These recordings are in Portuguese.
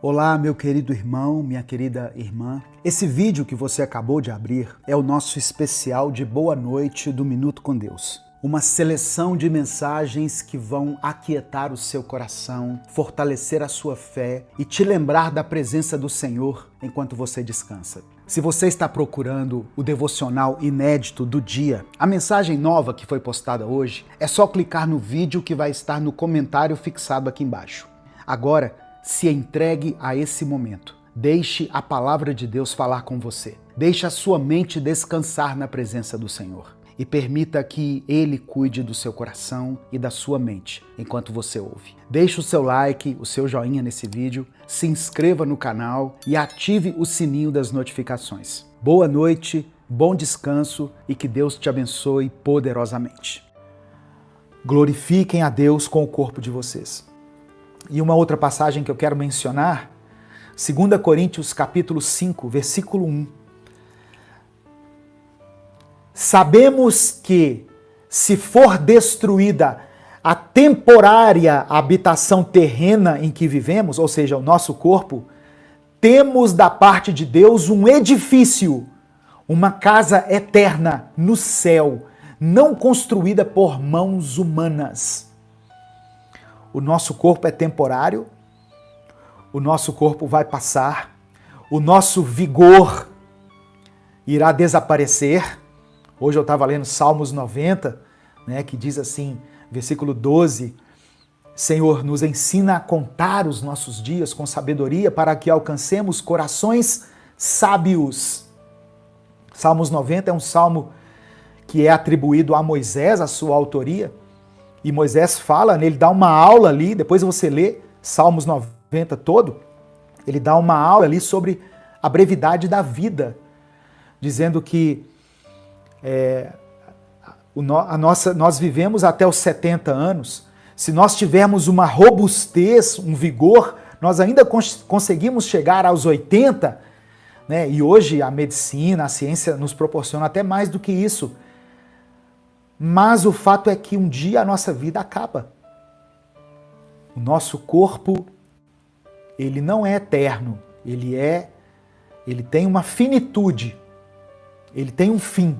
Olá, meu querido irmão, minha querida irmã. Esse vídeo que você acabou de abrir é o nosso especial de Boa Noite do Minuto com Deus. Uma seleção de mensagens que vão aquietar o seu coração, fortalecer a sua fé e te lembrar da presença do Senhor enquanto você descansa. Se você está procurando o devocional inédito do dia, a mensagem nova que foi postada hoje, é só clicar no vídeo que vai estar no comentário fixado aqui embaixo. Agora, se entregue a esse momento. Deixe a palavra de Deus falar com você. Deixe a sua mente descansar na presença do Senhor. E permita que Ele cuide do seu coração e da sua mente enquanto você ouve. Deixe o seu like, o seu joinha nesse vídeo, se inscreva no canal e ative o sininho das notificações. Boa noite, bom descanso e que Deus te abençoe poderosamente. Glorifiquem a Deus com o corpo de vocês. E uma outra passagem que eu quero mencionar, 2 Coríntios capítulo 5, versículo 1. Sabemos que, se for destruída a temporária habitação terrena em que vivemos, ou seja, o nosso corpo, temos da parte de Deus um edifício, uma casa eterna no céu, não construída por mãos humanas. O nosso corpo é temporário, o nosso corpo vai passar, o nosso vigor irá desaparecer. Hoje eu estava lendo Salmos 90, que diz assim, versículo 12, Senhor, nos ensina a contar os nossos dias com sabedoria para que alcancemos corações sábios. Salmos 90 é um salmo que é atribuído a Moisés, a sua autoria, e Moisés fala, ele dá uma aula ali, depois você lê Salmos 90 todo, ele dá uma aula ali sobre a brevidade da vida, dizendo que nós vivemos até os 70 anos, se nós tivermos uma robustez, um vigor, nós ainda conseguimos chegar aos 80, e hoje a medicina, a ciência nos proporciona até mais do que isso. Mas o fato é que um dia a nossa vida acaba. O nosso corpo, ele não é eterno, ele tem uma finitude, ele tem um fim.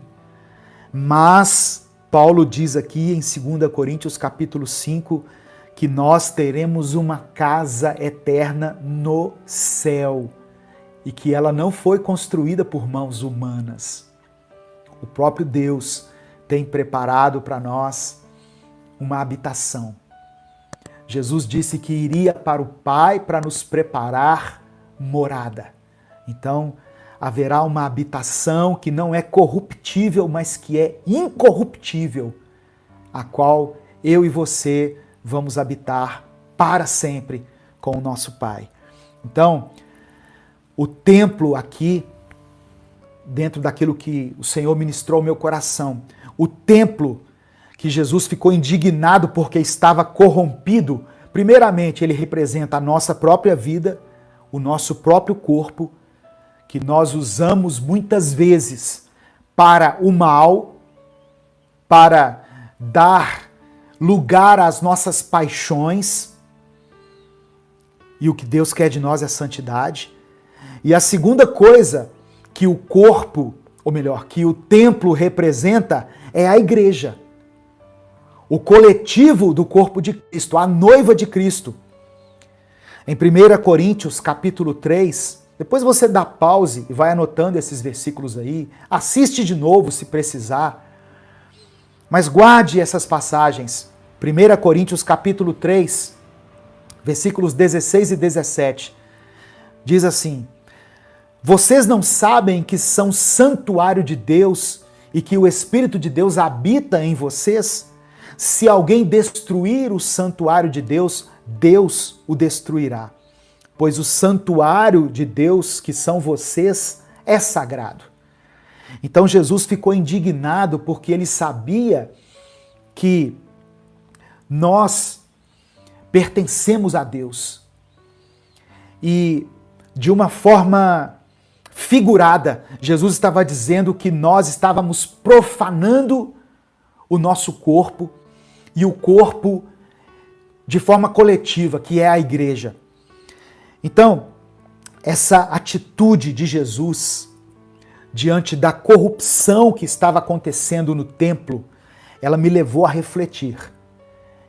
Mas Paulo diz aqui em 2 Coríntios capítulo 5 que nós teremos uma casa eterna no céu e que ela não foi construída por mãos humanas. O próprio Deus tem preparado para nós uma habitação. Jesus disse que iria para o Pai para nos preparar morada. Então, haverá uma habitação que não é corruptível, mas que é incorruptível, a qual eu e você vamos habitar para sempre com o nosso Pai. Então, o templo aqui, dentro daquilo que o Senhor ministrou ao meu coração, o templo que Jesus ficou indignado porque estava corrompido, primeiramente ele representa a nossa própria vida, o nosso próprio corpo, que nós usamos muitas vezes para o mal, para dar lugar às nossas paixões, e o que Deus quer de nós é santidade. E a segunda coisa que o corpo, ou melhor, que o templo representa é a igreja. O coletivo do corpo de Cristo, a noiva de Cristo. Em 1 Coríntios capítulo 3, depois você dá pause e vai anotando esses versículos aí, assiste de novo se precisar, mas guarde essas passagens. 1 Coríntios capítulo 3, versículos 16 e 17, diz assim, vocês não sabem que são santuário de Deus e que o Espírito de Deus habita em vocês? Se alguém destruir o santuário de Deus, Deus o destruirá. Pois o santuário de Deus, que são vocês, é sagrado. Então Jesus ficou indignado porque ele sabia que nós pertencemos a Deus. E de uma forma figurada, Jesus estava dizendo que nós estávamos profanando o nosso corpo e o corpo de forma coletiva, que é a igreja. Então, essa atitude de Jesus diante da corrupção que estava acontecendo no templo, ela me levou a refletir.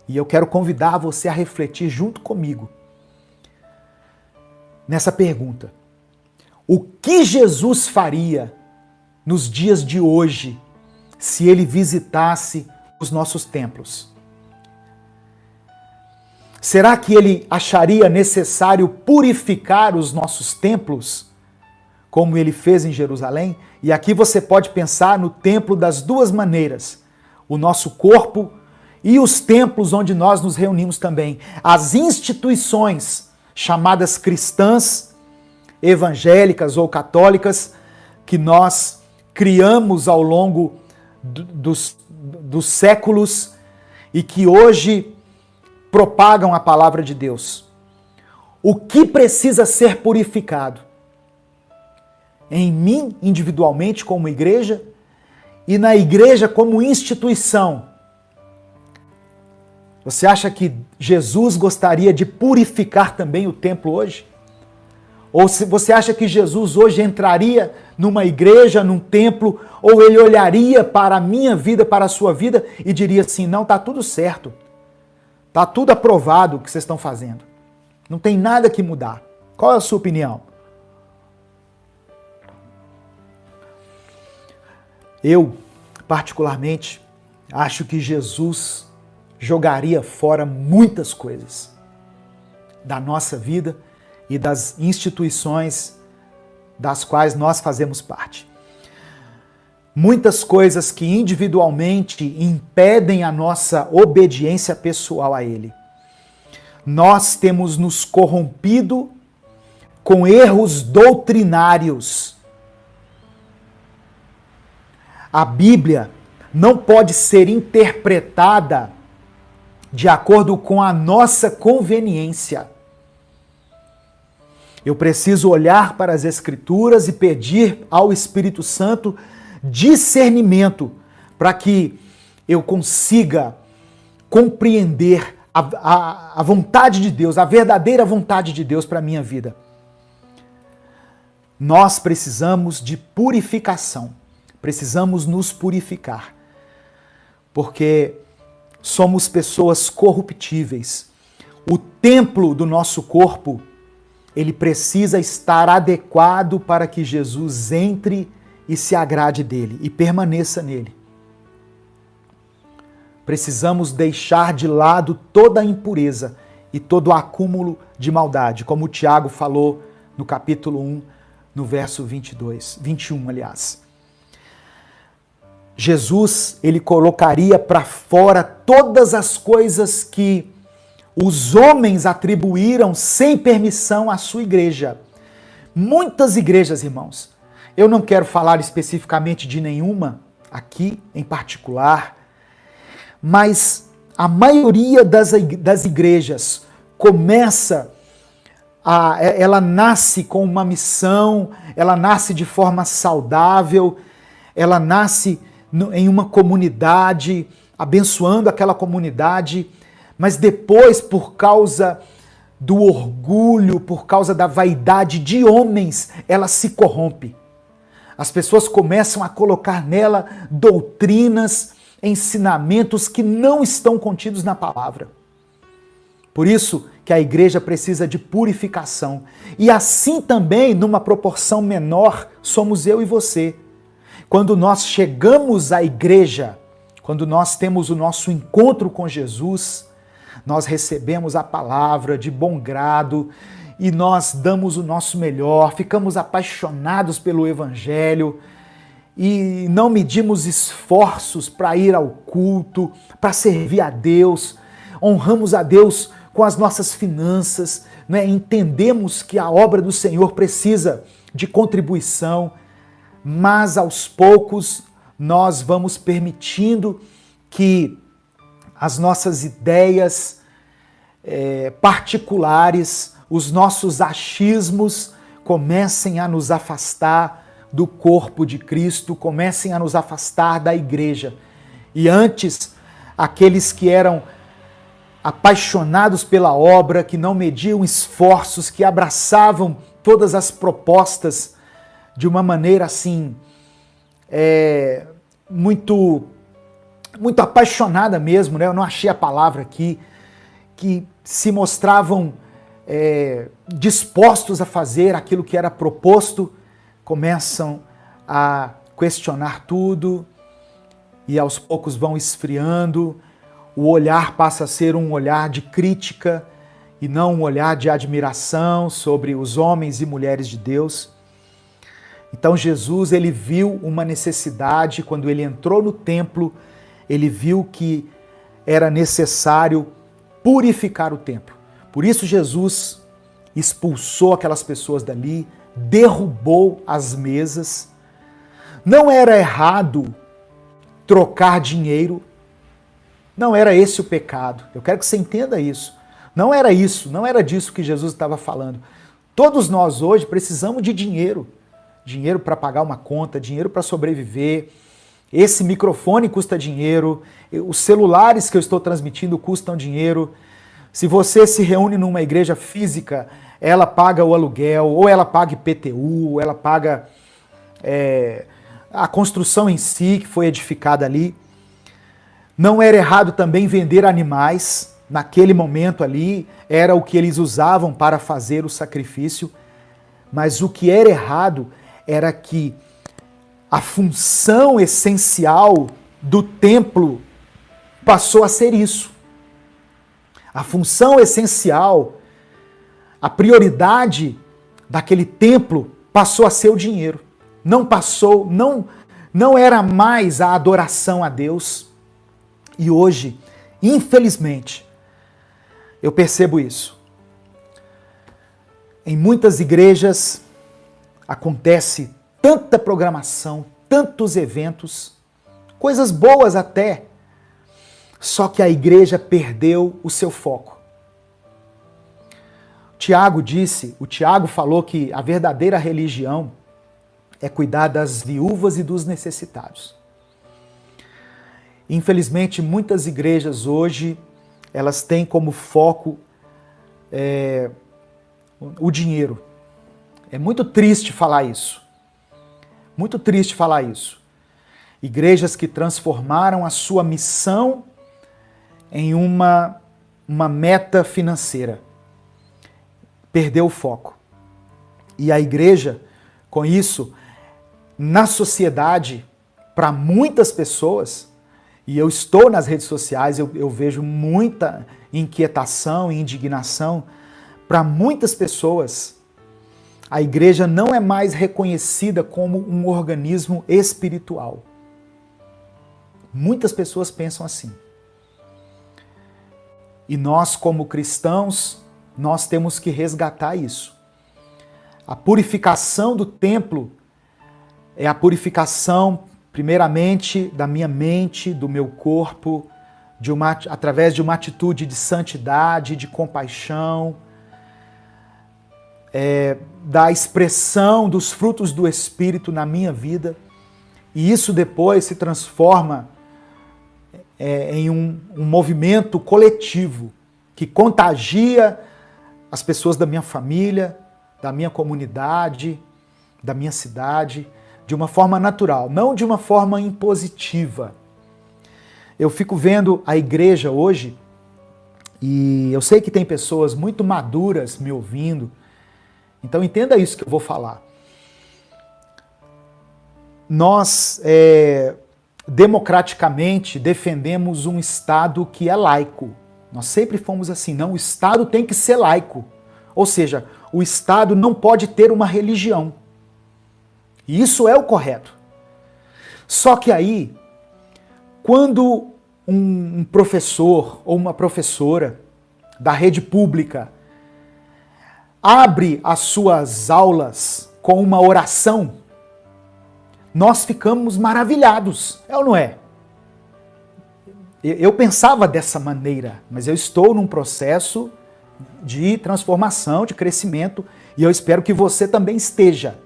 E eu quero convidar você a refletir junto comigo nessa pergunta. O que Jesus faria nos dias de hoje se ele visitasse os nossos templos? Será que ele acharia necessário purificar os nossos templos, como ele fez em Jerusalém? E aqui você pode pensar no templo das duas maneiras: o nosso corpo e os templos onde nós nos reunimos também. As instituições chamadas cristãs, evangélicas ou católicas, que nós criamos ao longo dos séculos e que hoje propagam a palavra de Deus. O que precisa ser purificado? Em mim, individualmente, como igreja, e na igreja como instituição. Você acha que Jesus gostaria de purificar também o templo hoje? Ou se você acha que Jesus hoje entraria numa igreja, num templo, ou ele olharia para a minha vida, para a sua vida e diria assim: não, está tudo certo. Está tudo aprovado o que vocês estão fazendo. Não tem nada que mudar. Qual é a sua opinião? Eu, particularmente, acho que Jesus jogaria fora muitas coisas da nossa vida e das instituições das quais nós fazemos parte. Muitas coisas que individualmente impedem a nossa obediência pessoal a Ele. Nós temos nos corrompido com erros doutrinários. A Bíblia não pode ser interpretada de acordo com a nossa conveniência. Eu preciso olhar para as Escrituras e pedir ao Espírito Santo discernimento para que eu consiga compreender a vontade de Deus, a verdadeira vontade de Deus para a minha vida. Nós precisamos de purificação, precisamos nos purificar, porque somos pessoas corruptíveis. O templo do nosso corpo, ele precisa estar adequado para que Jesus entre e se agrade dele e permaneça nele. Precisamos deixar de lado toda a impureza e todo o acúmulo de maldade, como o Tiago falou no capítulo 1, no verso 21, aliás. Jesus, ele colocaria para fora todas as coisas que os homens atribuíram sem permissão à sua igreja. Muitas igrejas, irmãos, eu não quero falar especificamente de nenhuma aqui em particular, mas a maioria das igrejas ela nasce com uma missão, ela nasce de forma saudável, ela nasce em uma comunidade, abençoando aquela comunidade, mas depois, por causa do orgulho, por causa da vaidade de homens, ela se corrompe. As pessoas começam a colocar nela doutrinas, ensinamentos que não estão contidos na palavra. Por isso que a igreja precisa de purificação. E assim também, numa proporção menor, somos eu e você. Quando nós chegamos à igreja, quando nós temos o nosso encontro com Jesus, nós recebemos a palavra de bom grado e nós damos o nosso melhor, ficamos apaixonados pelo Evangelho e não medimos esforços para ir ao culto, para servir a Deus, honramos a Deus com as nossas finanças, né? Entendemos que a obra do Senhor precisa de contribuição, mas aos poucos nós vamos permitindo que as nossas ideias particulares, os nossos achismos comecem a nos afastar do corpo de Cristo, comecem a nos afastar da igreja. E antes, aqueles que eram apaixonados pela obra, que não mediam esforços, que abraçavam todas as propostas de uma maneira assim, muito apaixonada mesmo, né? Eu não achei a palavra aqui, que se mostravam dispostos a fazer aquilo que era proposto, começam a questionar tudo e aos poucos vão esfriando. O olhar passa a ser um olhar de crítica e não um olhar de admiração sobre os homens e mulheres de Deus. Então Jesus, ele viu uma necessidade, quando ele entrou no templo, ele viu que era necessário purificar o templo. Por isso Jesus expulsou aquelas pessoas dali, derrubou as mesas. Não era errado trocar dinheiro, não era esse o pecado. Eu quero que você entenda isso. Não era isso, não era disso que Jesus estava falando. Todos nós hoje precisamos de dinheiro. Dinheiro para pagar uma conta, dinheiro para sobreviver. Esse microfone custa dinheiro, os celulares que eu estou transmitindo custam dinheiro. Se você se reúne numa igreja física, ela paga o aluguel, ou ela paga IPTU, ou ela paga a construção em si que foi edificada ali. Não era errado também vender animais, naquele momento ali, era o que eles usavam para fazer o sacrifício, mas o que era errado era que a função essencial do templo passou a ser isso. A função essencial, a prioridade daquele templo passou a ser o dinheiro. Não era mais a adoração a Deus. E hoje, infelizmente, eu percebo isso. Em muitas igrejas acontece tanta programação, tantos eventos, coisas boas até, só que a igreja perdeu o seu foco. O Tiago falou que a verdadeira religião é cuidar das viúvas e dos necessitados. Infelizmente, muitas igrejas hoje, elas têm como foco o dinheiro. É muito triste falar isso. Muito triste falar isso. Igrejas que transformaram a sua missão em uma meta financeira. Perdeu o foco. E a igreja, com isso, na sociedade, para muitas pessoas, e eu estou nas redes sociais, eu vejo muita inquietação e indignação, para muitas pessoas, a igreja não é mais reconhecida como um organismo espiritual. Muitas pessoas pensam assim. E nós, como cristãos, nós temos que resgatar isso. A purificação do templo é a purificação, primeiramente, da minha mente, do meu corpo, através de uma atitude de santidade, de compaixão, da expressão dos frutos do Espírito na minha vida. E isso depois se transforma em um movimento coletivo que contagia as pessoas da minha família, da minha comunidade, da minha cidade, de uma forma natural, não de uma forma impositiva. Eu fico vendo a igreja hoje, e eu sei que tem pessoas muito maduras me ouvindo, então entenda isso que eu vou falar. Nós, democraticamente, defendemos um Estado que é laico. Nós sempre fomos assim, não, o Estado tem que ser laico. Ou seja, o Estado não pode ter uma religião. E isso é o correto. Só que aí, quando um professor ou uma professora da rede pública abre as suas aulas com uma oração, nós ficamos maravilhados, é ou não é? Eu pensava dessa maneira, mas eu estou num processo de transformação, de crescimento, e eu espero que você também esteja.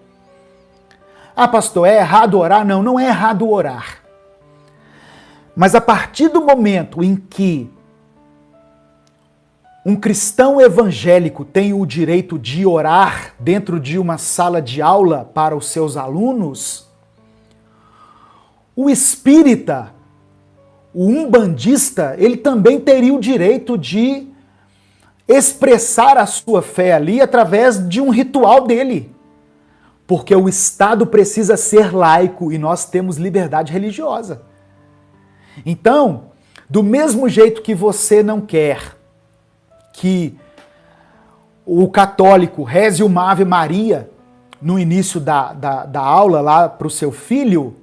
Ah, pastor, é errado orar? Não, não é errado orar. Mas a partir do momento em que um cristão evangélico tem o direito de orar dentro de uma sala de aula para os seus alunos, o espírita, o umbandista, ele também teria o direito de expressar a sua fé ali através de um ritual dele. Porque o Estado precisa ser laico e nós temos liberdade religiosa. Então, do mesmo jeito que você não quer que o católico reze uma Ave Maria no início da aula lá para o seu filho,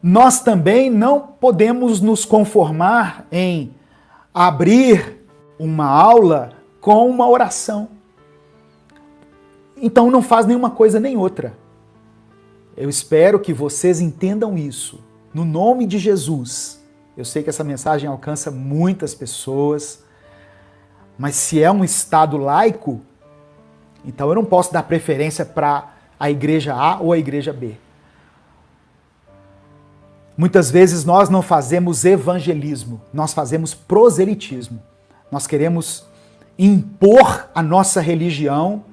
nós também não podemos nos conformar em abrir uma aula com uma oração. Então não faz nenhuma coisa nem outra. Eu espero que vocês entendam isso. No nome de Jesus. Eu sei que essa mensagem alcança muitas pessoas, mas se é um Estado laico, então eu não posso dar preferência para a igreja A ou a igreja B. Muitas vezes nós não fazemos evangelismo, nós fazemos proselitismo. Nós queremos impor a nossa religião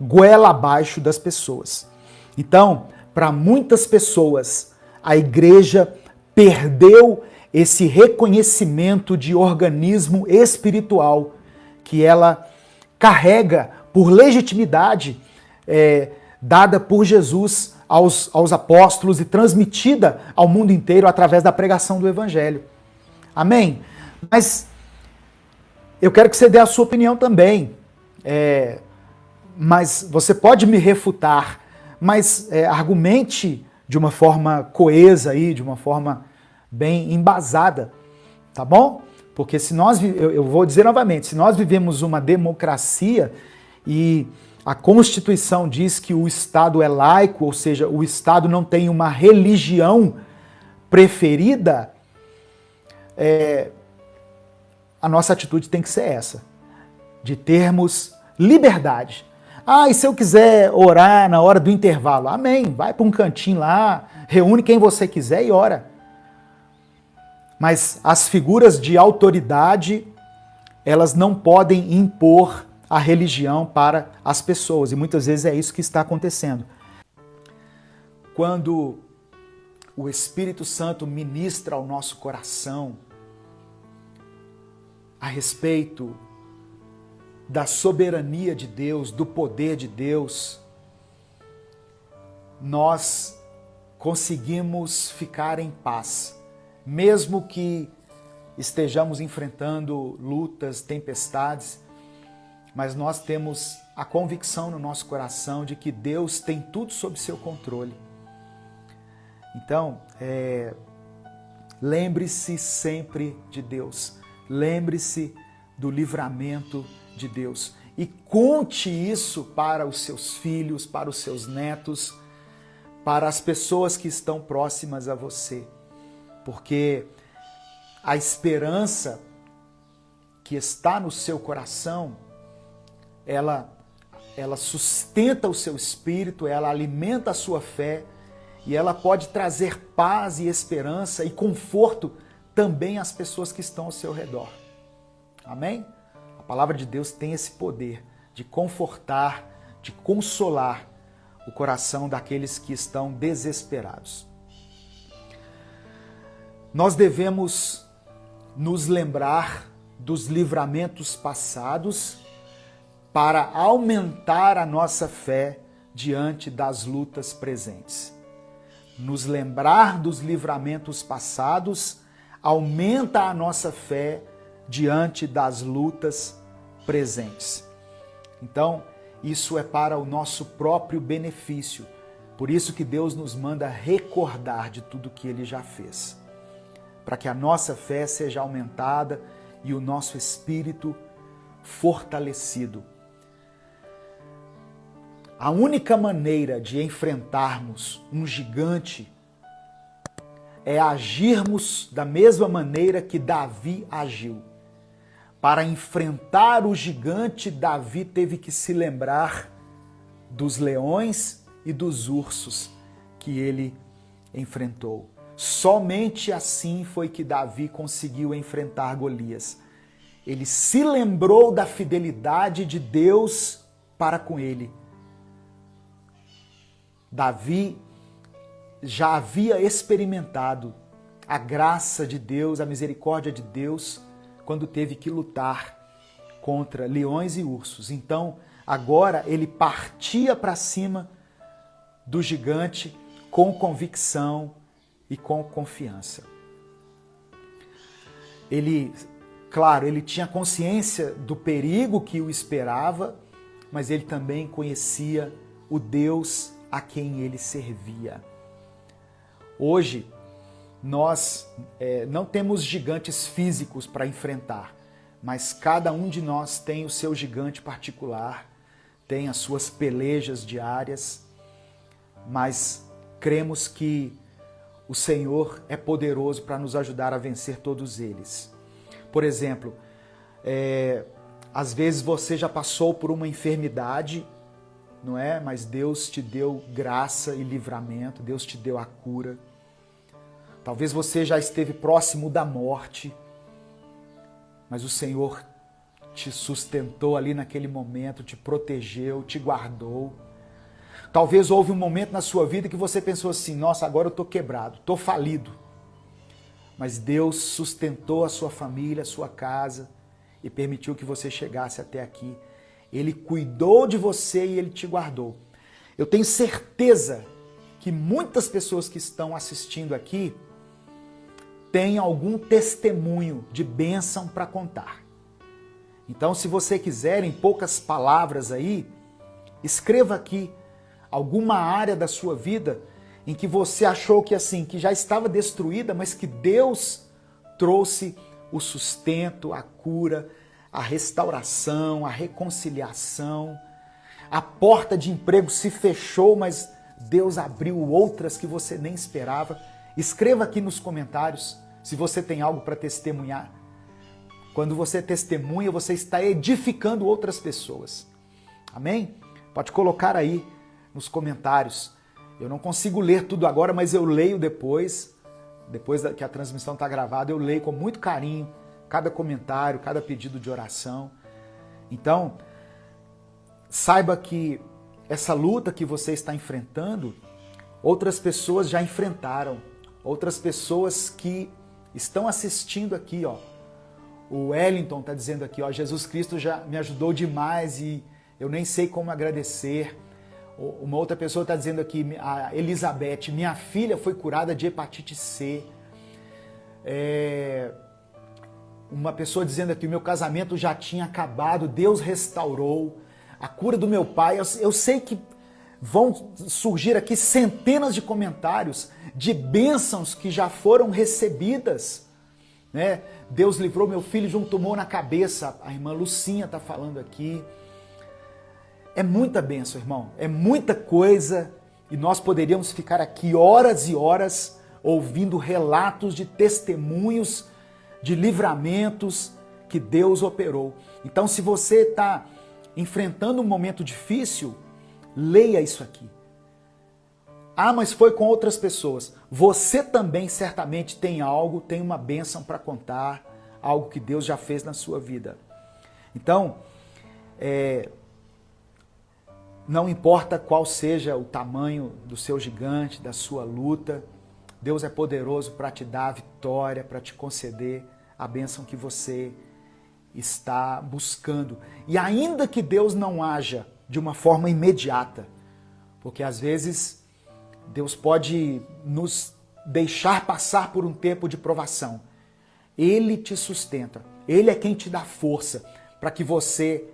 goela abaixo das pessoas. Então, para muitas pessoas, a igreja perdeu esse reconhecimento de organismo espiritual que ela carrega por legitimidade dada por Jesus aos apóstolos e transmitida ao mundo inteiro através da pregação do Evangelho. Amém? Mas eu quero que você dê a sua opinião também. Mas você pode me refutar, mas argumente de uma forma coesa aí, de uma forma bem embasada, tá bom? Porque se nós, eu vou dizer novamente, se nós vivemos uma democracia e a Constituição diz que o Estado é laico, ou seja, o Estado não tem uma religião preferida, a nossa atitude tem que ser essa, de termos liberdade. E se eu quiser orar na hora do intervalo? Amém, vai para um cantinho lá, reúne quem você quiser e ora. Mas as figuras de autoridade, elas não podem impor a religião para as pessoas. E muitas vezes é isso que está acontecendo. Quando o Espírito Santo ministra ao nosso coração a respeito da soberania de Deus, do poder de Deus, nós conseguimos ficar em paz. Mesmo que estejamos enfrentando lutas, tempestades, mas nós temos a convicção no nosso coração de que Deus tem tudo sob seu controle. Então, lembre-se sempre de Deus, lembre-se do livramento de Deus e conte isso para os seus filhos, para os seus netos, para as pessoas que estão próximas a você. Porque a esperança que está no seu coração, ela sustenta o seu espírito, ela alimenta a sua fé e ela pode trazer paz e esperança e conforto também às pessoas que estão ao seu redor. Amém? A palavra de Deus tem esse poder de confortar, de consolar o coração daqueles que estão desesperados. Nós devemos nos lembrar dos livramentos passados para aumentar a nossa fé diante das lutas presentes. Nos lembrar dos livramentos passados aumenta a nossa fé diante das lutas presentes. Então, isso é para o nosso próprio benefício. Por isso que Deus nos manda recordar de tudo que Ele já fez, para que a nossa fé seja aumentada e o nosso espírito fortalecido. A única maneira de enfrentarmos um gigante é agirmos da mesma maneira que Davi agiu. Para enfrentar o gigante, Davi teve que se lembrar dos leões e dos ursos que ele enfrentou. Somente assim foi que Davi conseguiu enfrentar Golias. ele se lembrou da fidelidade de Deus para com ele. Davi já havia experimentado a graça de Deus, a misericórdia de Deus, quando teve que lutar contra leões e ursos. Então, agora ele partia para cima do gigante com convicção e com confiança. Ele tinha consciência do perigo que o esperava, mas ele também conhecia o Deus a quem ele servia. Hoje, nós não temos gigantes físicos para enfrentar, mas cada um de nós tem o seu gigante particular, tem as suas pelejas diárias, mas cremos que o Senhor é poderoso para nos ajudar a vencer todos eles. Por exemplo, às vezes você já passou por uma enfermidade, não é? Mas Deus te deu graça e livramento, Deus te deu a cura. Talvez você já esteve próximo da morte, mas o Senhor te sustentou ali naquele momento, te protegeu, te guardou. Talvez houve um momento na sua vida que você pensou assim, nossa, agora eu estou quebrado, estou falido. Mas Deus sustentou a sua família, a sua casa e permitiu que você chegasse até aqui. Ele cuidou de você e Ele te guardou. Eu tenho certeza que muitas pessoas que estão assistindo aqui têm algum testemunho de bênção para contar. Então, se você quiser, em poucas palavras aí, escreva aqui alguma área da sua vida em que você achou que já estava destruída, mas que Deus trouxe o sustento, a cura, a restauração, a reconciliação. A porta de emprego se fechou, mas Deus abriu outras que você nem esperava. Escreva aqui nos comentários se você tem algo para testemunhar. Quando você testemunha, você está edificando outras pessoas. Amém? Pode colocar aí nos comentários. Eu não consigo ler tudo agora, mas eu leio depois que a transmissão está gravada, eu leio com muito carinho cada comentário, cada pedido de oração. Então, saiba que essa luta que você está enfrentando, outras pessoas já enfrentaram, outras pessoas que estão assistindo aqui, ó. O Wellington está dizendo aqui, ó, Jesus Cristo já me ajudou demais e eu nem sei como agradecer. Uma outra pessoa está dizendo aqui, a Elizabeth, minha filha foi curada de hepatite C. Uma pessoa dizendo aqui, o meu casamento já tinha acabado, Deus restaurou. A cura do meu pai, eu sei que vão surgir aqui centenas de comentários de bênçãos que já foram recebidas, né? Deus livrou meu filho de um tumor na cabeça, a irmã Lucinha está falando aqui. É muita bênção, irmão, é muita coisa e nós poderíamos ficar aqui horas e horas ouvindo relatos de testemunhos, de livramentos que Deus operou. Então, se você está enfrentando um momento difícil, leia isso aqui. Ah, mas foi com outras pessoas. Você também certamente tem algo, tem uma bênção para contar, algo que Deus já fez na sua vida. Então, não importa qual seja o tamanho do seu gigante, da sua luta, Deus é poderoso para te dar a vitória, para te conceder a bênção que você está buscando. E ainda que Deus não haja de uma forma imediata, porque às vezes Deus pode nos deixar passar por um tempo de provação. Ele te sustenta, Ele é quem te dá força para que você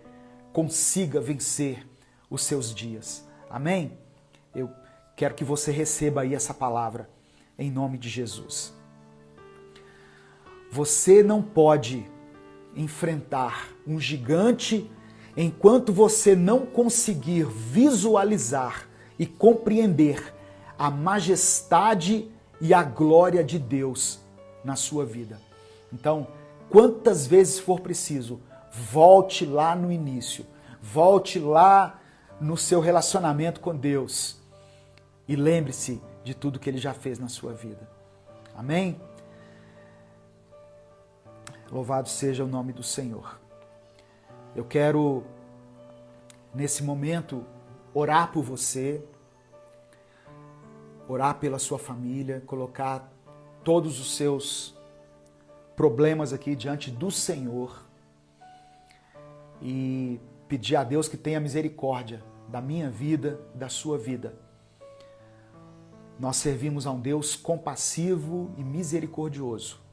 consiga vencer os seus dias. Amém? Eu quero que você receba aí essa palavra em nome de Jesus. Você não pode enfrentar um gigante enquanto você não conseguir visualizar e compreender a majestade e a glória de Deus na sua vida. Então, quantas vezes for preciso, volte lá no início, volte lá no seu relacionamento com Deus e lembre-se de tudo que Ele já fez na sua vida. Amém? Louvado seja o nome do Senhor. Eu quero, nesse momento, orar por você, orar pela sua família, colocar todos os seus problemas aqui diante do Senhor e pedir a Deus que tenha misericórdia da minha vida, da sua vida. Nós servimos a um Deus compassivo e misericordioso.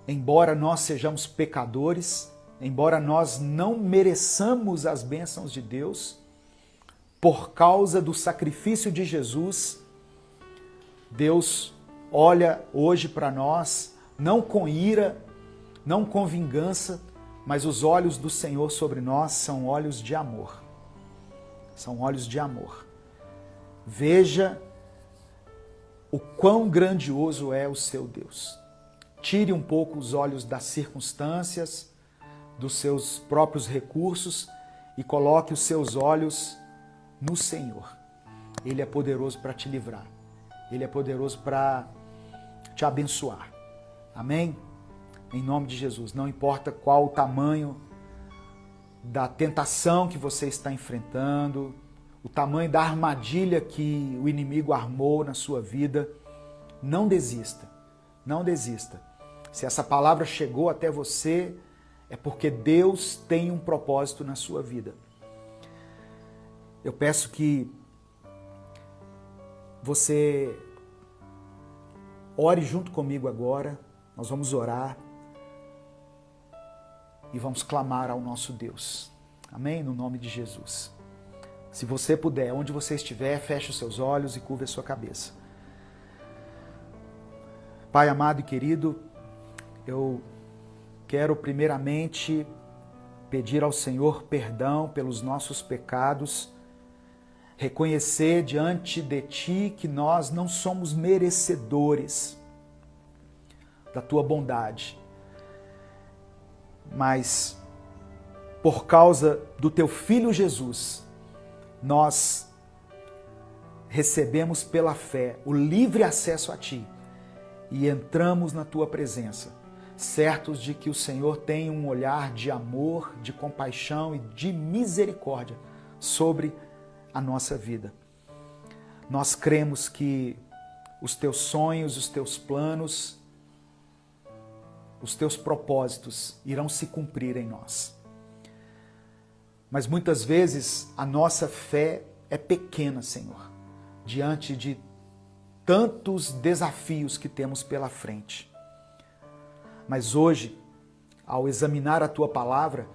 Embora nós sejamos pecadores, embora nós não mereçamos as bênçãos de Deus, por causa do sacrifício de Jesus, Deus olha hoje para nós, não com ira, não com vingança, mas os olhos do Senhor sobre nós são olhos de amor. São olhos de amor. Veja o quão grandioso é o seu Deus. Tire um pouco os olhos das circunstâncias, dos seus próprios recursos e coloque os seus olhos no Senhor. Ele é poderoso para te livrar. Ele é poderoso para te abençoar. Amém? Em nome de Jesus. Não importa qual o tamanho da tentação que você está enfrentando, o tamanho da armadilha que o inimigo armou na sua vida, não desista. Não desista. Se essa palavra chegou até você, é porque Deus tem um propósito na sua vida. Eu peço que você ore junto comigo agora. Nós vamos orar e vamos clamar ao nosso Deus. Amém? No nome de Jesus. Se você puder, onde você estiver, feche os seus olhos e curve a sua cabeça. Pai amado e querido, eu quero primeiramente pedir ao Senhor perdão pelos nossos pecados, reconhecer diante de Ti que nós não somos merecedores da Tua bondade, mas por causa do Teu Filho Jesus, nós recebemos pela fé o livre acesso a Ti e entramos na Tua presença, certos de que o Senhor tem um olhar de amor, de compaixão e de misericórdia sobre a nossa vida. Nós cremos que os Teus sonhos, os Teus planos, os Teus propósitos irão se cumprir em nós. Mas muitas vezes a nossa fé é pequena, Senhor, diante de tantos desafios que temos pela frente. Mas hoje, ao examinar a Tua palavra,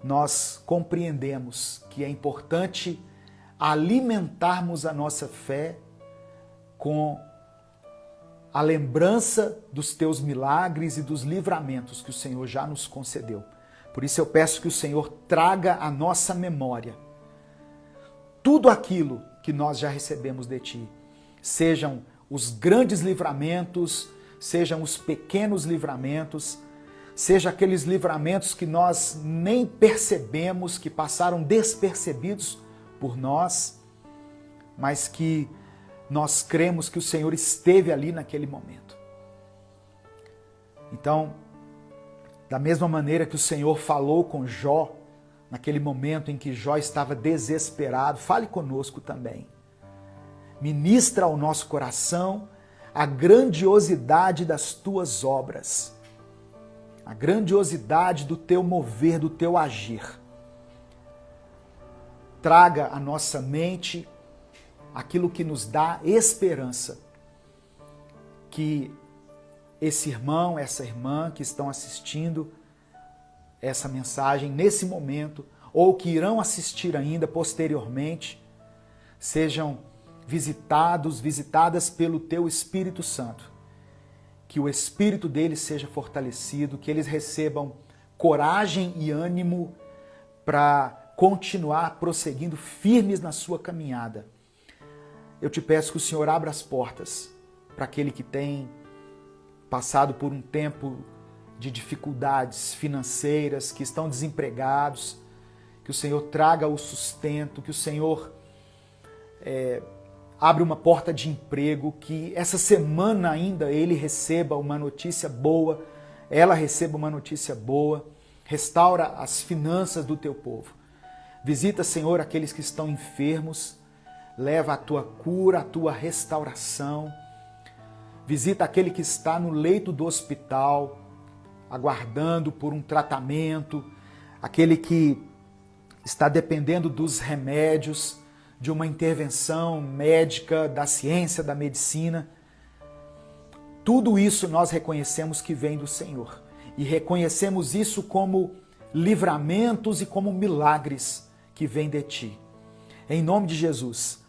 nós compreendemos que é importante alimentarmos a nossa fé com a lembrança dos Teus milagres e dos livramentos que o Senhor já nos concedeu. Por isso eu peço que o Senhor traga à nossa memória tudo aquilo que nós já recebemos de Ti. Sejam os grandes livramentos, sejam os pequenos livramentos, seja aqueles livramentos que nós nem percebemos, que passaram despercebidos por nós, mas que nós cremos que o Senhor esteve ali naquele momento. Então, da mesma maneira que o Senhor falou com Jó, naquele momento em que Jó estava desesperado, fale conosco também. Ministra ao nosso coração a grandiosidade das Tuas obras, a grandiosidade do Teu mover, do Teu agir. Traga à nossa mente aquilo que nos dá esperança, que esse irmão, essa irmã que estão assistindo essa mensagem nesse momento, ou que irão assistir ainda posteriormente, sejam visitadas pelo Teu Espírito Santo. Que o Espírito deles seja fortalecido, que eles recebam coragem e ânimo para continuar prosseguindo firmes na sua caminhada. Eu te peço que o Senhor abra as portas para aquele que tem passado por um tempo de dificuldades financeiras, que estão desempregados, que o Senhor traga o sustento, que o Senhor abra uma porta de emprego, que essa semana ainda ele receba uma notícia boa ela receba uma notícia boa, restaura as finanças do teu povo. Visita, Senhor, aqueles que estão enfermos, leva a tua cura, a tua restauração. Visita aquele que está no leito do hospital, aguardando por um tratamento, aquele que está dependendo dos remédios, de uma intervenção médica, da ciência, da medicina. Tudo isso nós reconhecemos que vem do Senhor. E reconhecemos isso como livramentos e como milagres que vêm de Ti. Em nome de Jesus,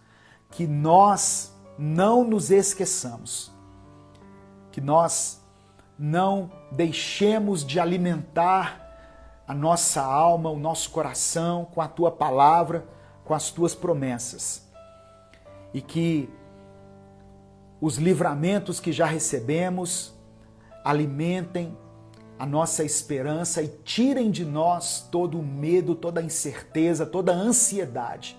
que nós não nos esqueçamos, que nós não deixemos de alimentar a nossa alma, o nosso coração com a Tua palavra, com as Tuas promessas. E que os livramentos que já recebemos alimentem a nossa esperança e tirem de nós todo o medo, toda a incerteza, toda a ansiedade.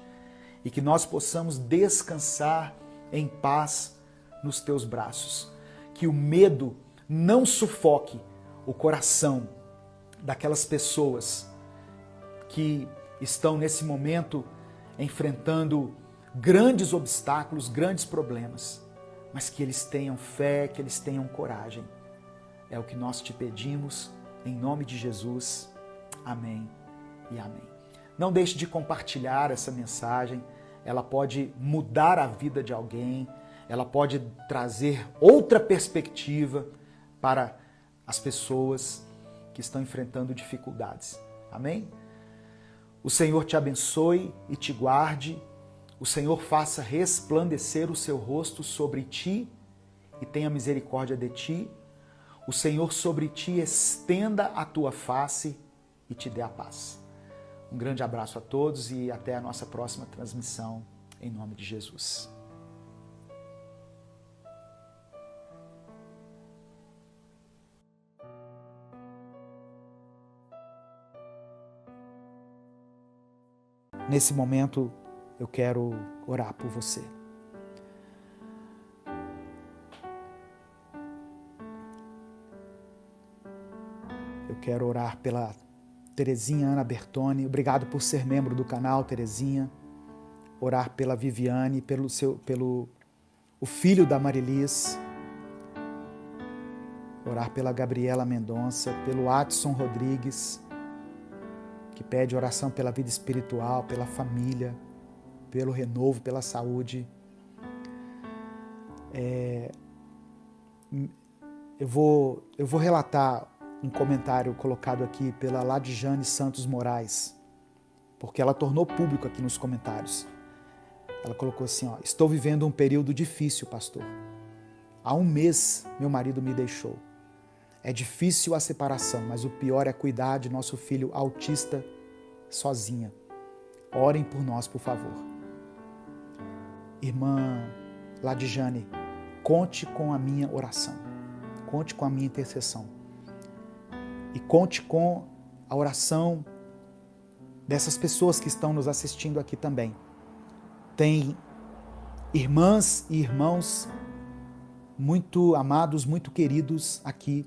E que nós possamos descansar em paz nos Teus braços. Que o medo não sufoque o coração daquelas pessoas que estão nesse momento enfrentando grandes obstáculos, grandes problemas, mas que eles tenham fé, que eles tenham coragem. É o que nós te pedimos, em nome de Jesus. Amém e amém. Não deixe de compartilhar essa mensagem, ela pode mudar a vida de alguém, ela pode trazer outra perspectiva para as pessoas que estão enfrentando dificuldades. Amém? O Senhor te abençoe e te guarde. O Senhor faça resplandecer o seu rosto sobre ti e tenha misericórdia de ti. O Senhor sobre ti estenda a tua face e te dê a paz. Um grande abraço a todos e até a nossa próxima transmissão, em nome de Jesus. Nesse momento, eu quero orar por você. Eu quero orar pela Terezinha Ana Bertoni. Obrigado por ser membro do canal, Terezinha. Orar pela Viviane, pelo o filho da Marilis. Orar pela Gabriela Mendonça, pelo Adson Rodrigues, que pede oração pela vida espiritual, pela família, pelo renovo, pela saúde. Eu vou relatar um comentário colocado aqui pela Ladjane Santos Moraes, porque ela tornou público aqui nos comentários. Ela colocou assim, ó: estou vivendo um período difícil, pastor. Há 1 mês meu marido me deixou. É difícil a separação, mas o pior é cuidar de nosso filho autista sozinha. Orem por nós, por favor. Irmã Ladjane, conte com a minha oração. Conte com a minha intercessão. E conte com a oração dessas pessoas que estão nos assistindo aqui também. Tem irmãs e irmãos muito amados, muito queridos aqui,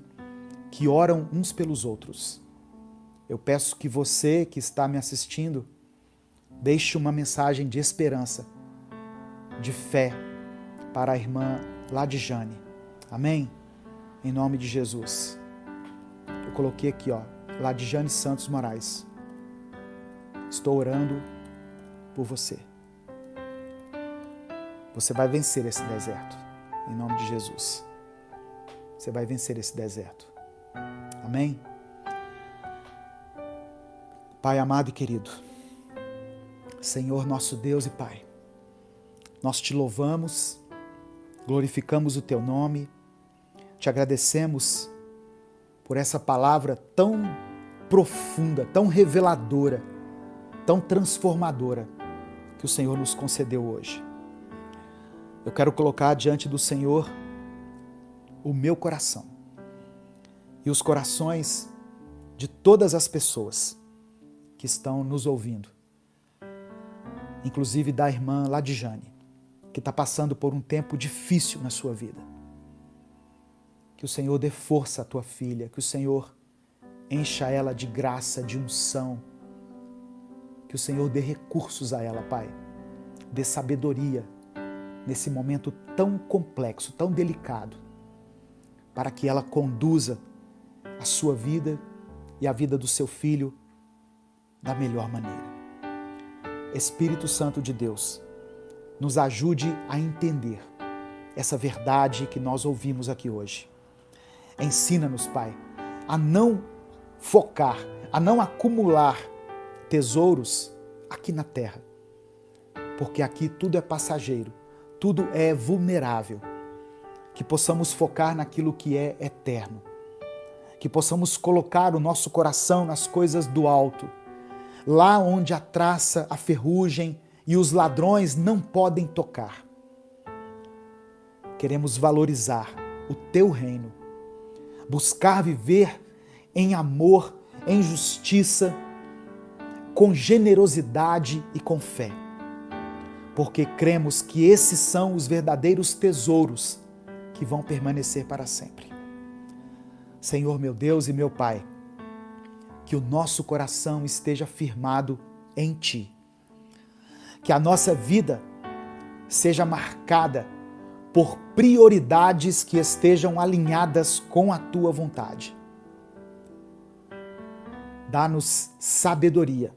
que oram uns pelos outros. Eu peço que você que está me assistindo deixe uma mensagem de esperança, de fé para a irmã Ladjane. Amém? Em nome de Jesus. Eu coloquei aqui, ó, Ladjane Santos Moraes. Estou orando por você. Você vai vencer esse deserto, em nome de Jesus. Você vai vencer esse deserto. Amém? Pai amado e querido, Senhor nosso Deus e Pai, nós te louvamos, glorificamos o teu nome, te agradecemos por essa palavra tão profunda, tão reveladora, tão transformadora que o Senhor nos concedeu hoje. Eu quero colocar diante do Senhor o meu coração e os corações de todas as pessoas que estão nos ouvindo, inclusive da irmã Ladjane, que está passando por um tempo difícil na sua vida. Que o Senhor dê força à tua filha, que o Senhor encha ela de graça, de unção, que o Senhor dê recursos a ela, Pai, dê sabedoria nesse momento tão complexo, tão delicado, para que ela conduza a sua vida e a vida do seu filho da melhor maneira. Espírito Santo de Deus, nos ajude a entender essa verdade que nós ouvimos aqui hoje. Ensina-nos, Pai, a não focar, a não acumular tesouros aqui na terra, porque aqui tudo é passageiro, tudo é vulnerável. Que possamos focar naquilo que é eterno, que possamos colocar o nosso coração nas coisas do alto, lá onde a traça, a ferrugem e os ladrões não podem tocar. Queremos valorizar o teu reino, buscar viver em amor, em justiça, com generosidade e com fé, porque cremos que esses são os verdadeiros tesouros que vão permanecer para sempre. Senhor, meu Deus e meu Pai, que o nosso coração esteja firmado em Ti, que a nossa vida seja marcada por prioridades que estejam alinhadas com a Tua vontade. Dá-nos sabedoria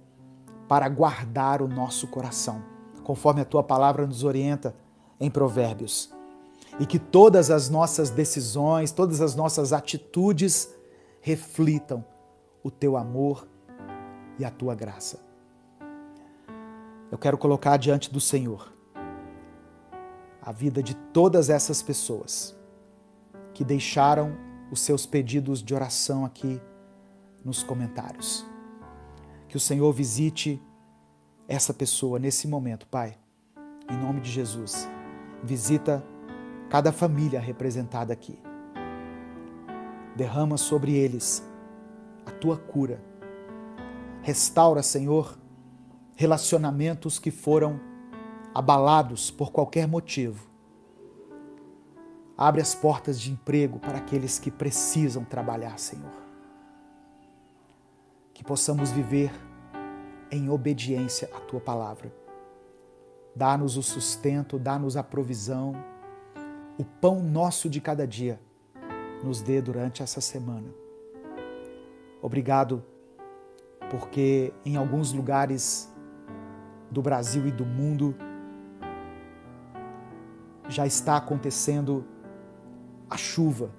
para guardar o nosso coração, conforme a Tua palavra nos orienta em Provérbios. E que todas as nossas decisões, todas as nossas atitudes reflitam o Teu amor e a Tua graça. Eu quero colocar diante do Senhor a vida de todas essas pessoas que deixaram os seus pedidos de oração aqui nos comentários. Que o Senhor visite essa pessoa nesse momento, Pai. Em nome de Jesus. Visita cada família representada aqui. Derrama sobre eles a Tua cura. Restaura, Senhor, relacionamentos que foram abalados por qualquer motivo. Abre as portas de emprego para aqueles que precisam trabalhar, Senhor. Que possamos viver em obediência à Tua palavra. Dá-nos o sustento, dá-nos a provisão, o pão nosso de cada dia, nos dê durante essa semana. Obrigado, porque em alguns lugares do Brasil e do mundo já está acontecendo a chuva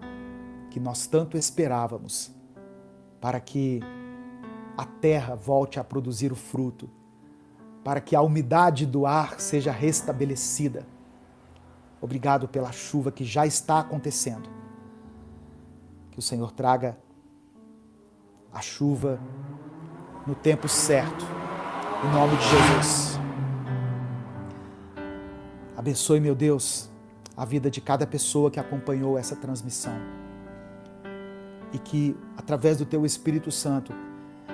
que nós tanto esperávamos para que a terra volte a produzir o fruto, para que a umidade do ar seja restabelecida. Obrigado pela chuva que já está acontecendo. Que o Senhor traga a chuva no tempo certo, em nome de Jesus. Abençoe, meu Deus, a vida de cada pessoa que acompanhou essa transmissão. E que, através do Teu Espírito Santo,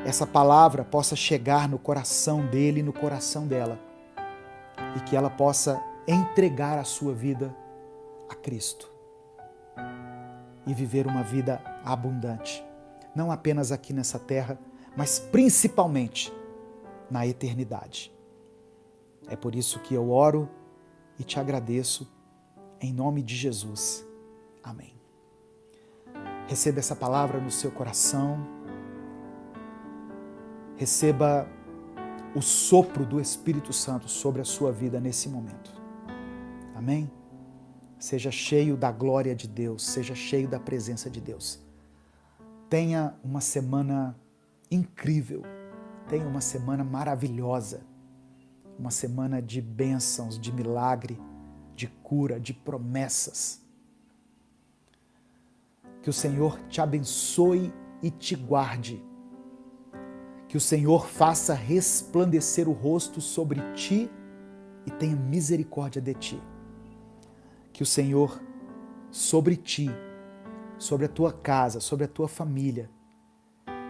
essa palavra possa chegar no coração dele e no coração dela. E que ela possa entregar a sua vida a Cristo. E viver uma vida abundante. Não apenas aqui nessa terra, mas principalmente na eternidade. É por isso que eu oro e te agradeço, em nome de Jesus. Amém. Receba essa palavra no seu coração. Receba o sopro do Espírito Santo sobre a sua vida nesse momento. Amém? Seja cheio da glória de Deus, seja cheio da presença de Deus. Tenha uma semana incrível, tenha uma semana maravilhosa, uma semana de bênçãos, de milagre, de cura, de promessas. Que o Senhor te abençoe e te guarde. Que o Senhor faça resplandecer o rosto sobre ti e tenha misericórdia de ti. Que o Senhor sobre ti, sobre a tua casa, sobre a tua família,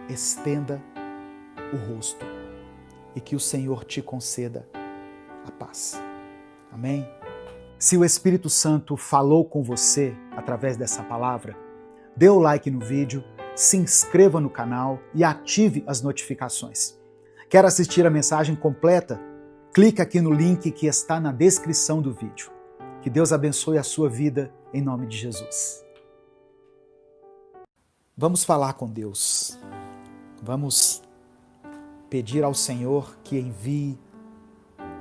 estenda o rosto e que o Senhor te conceda a paz. Amém? Se o Espírito Santo falou com você através dessa palavra, dê o like no vídeo, se inscreva no canal e ative as notificações. Quer assistir a mensagem completa? Clique aqui no link que está na descrição do vídeo. Que Deus abençoe a sua vida em nome de Jesus. Vamos falar com Deus. Vamos pedir ao Senhor que envie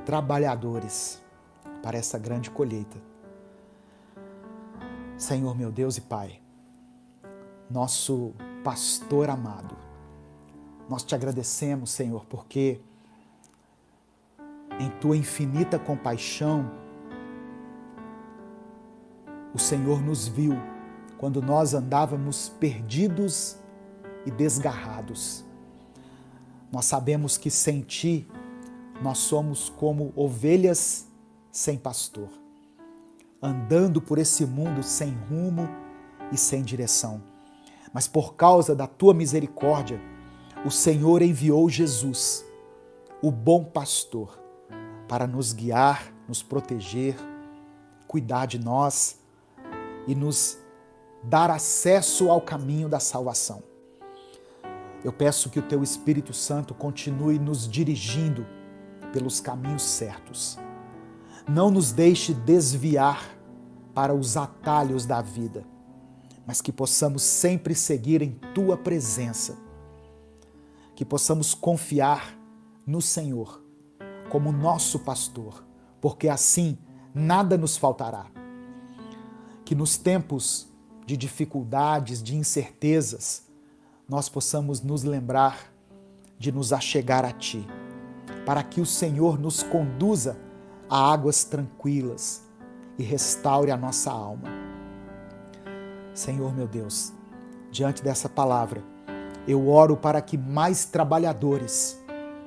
trabalhadores para essa grande colheita. Senhor, meu Deus e Pai, nosso pastor amado, nós te agradecemos, Senhor, porque em tua infinita compaixão, o Senhor nos viu quando nós andávamos perdidos e desgarrados. Nós sabemos que sem ti, nós somos como ovelhas sem pastor, andando por esse mundo sem rumo e sem direção. Mas por causa da tua misericórdia, o Senhor enviou Jesus, o bom pastor, para nos guiar, nos proteger, cuidar de nós e nos dar acesso ao caminho da salvação. Eu peço que o teu Espírito Santo continue nos dirigindo pelos caminhos certos. Não nos deixe desviar para os atalhos da vida, mas que possamos sempre seguir em tua presença, que possamos confiar no Senhor como nosso pastor, porque assim nada nos faltará. Que nos tempos de dificuldades, de incertezas, nós possamos nos lembrar de nos achegar a Ti, para que o Senhor nos conduza a águas tranquilas e restaure a nossa alma. Senhor meu Deus, diante dessa palavra, eu oro para que mais trabalhadores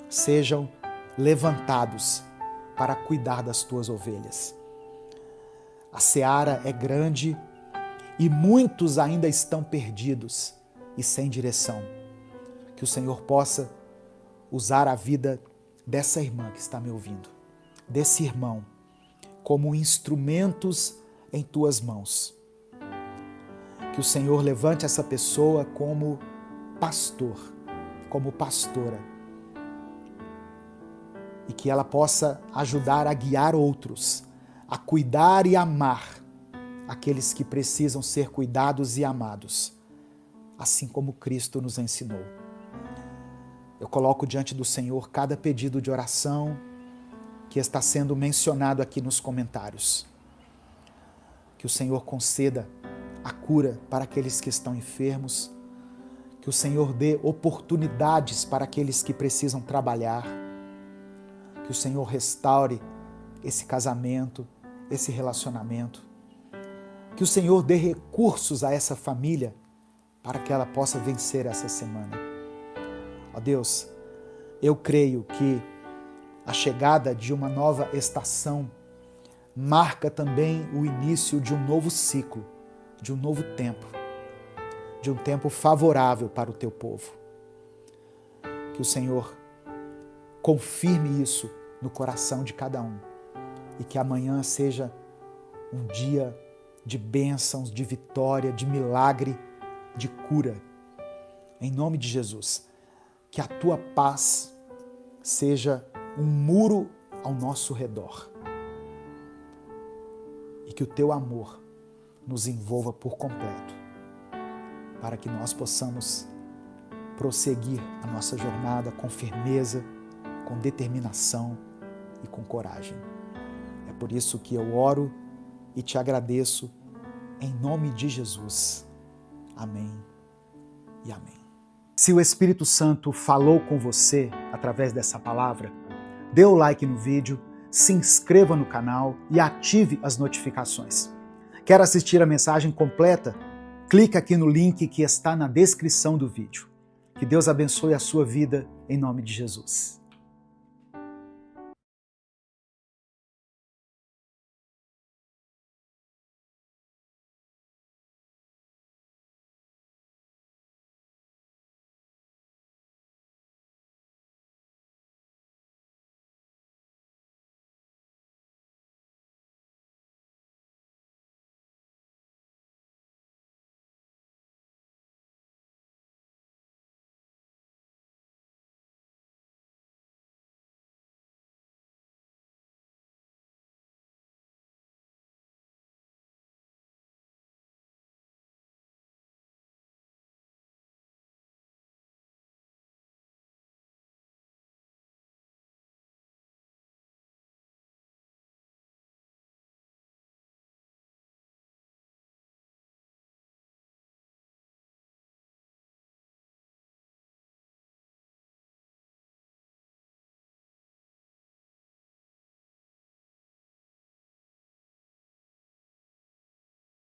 sejam levantados para cuidar das Tuas ovelhas. A seara é grande e muitos ainda estão perdidos e sem direção. Que o Senhor possa usar a vida dessa irmã que está me ouvindo, desse irmão, como instrumentos em Tuas mãos. Que o Senhor levante essa pessoa como pastor, como pastora, e que ela possa ajudar a guiar outros, a cuidar e amar aqueles que precisam ser cuidados e amados, assim como Cristo nos ensinou. Eu coloco diante do Senhor cada pedido de oração que está sendo mencionado aqui nos comentários. Que o Senhor conceda a cura para aqueles que estão enfermos, que o Senhor dê oportunidades para aqueles que precisam trabalhar, que o Senhor restaure esse casamento, esse relacionamento, que o Senhor dê recursos a essa família para que ela possa vencer essa semana. Ó Deus, eu creio que a chegada de uma nova estação marca também o início de um novo ciclo, de um novo tempo, de um tempo favorável para o teu povo. Que o Senhor confirme isso no coração de cada um e que amanhã seja um dia de bênçãos, de vitória, de milagre, de cura. Em nome de Jesus, que a tua paz seja um muro ao nosso redor e que o teu amor nos envolva por completo, para que nós possamos prosseguir a nossa jornada com firmeza, com determinação e com coragem. É por isso que eu oro e te agradeço em nome de Jesus. Amém e amém. Se o Espírito Santo falou com você através dessa palavra, dê o like no vídeo, se inscreva no canal e ative as notificações. Quer assistir a mensagem completa? Clique aqui no link que está na descrição do vídeo. Que Deus abençoe a sua vida em nome de Jesus.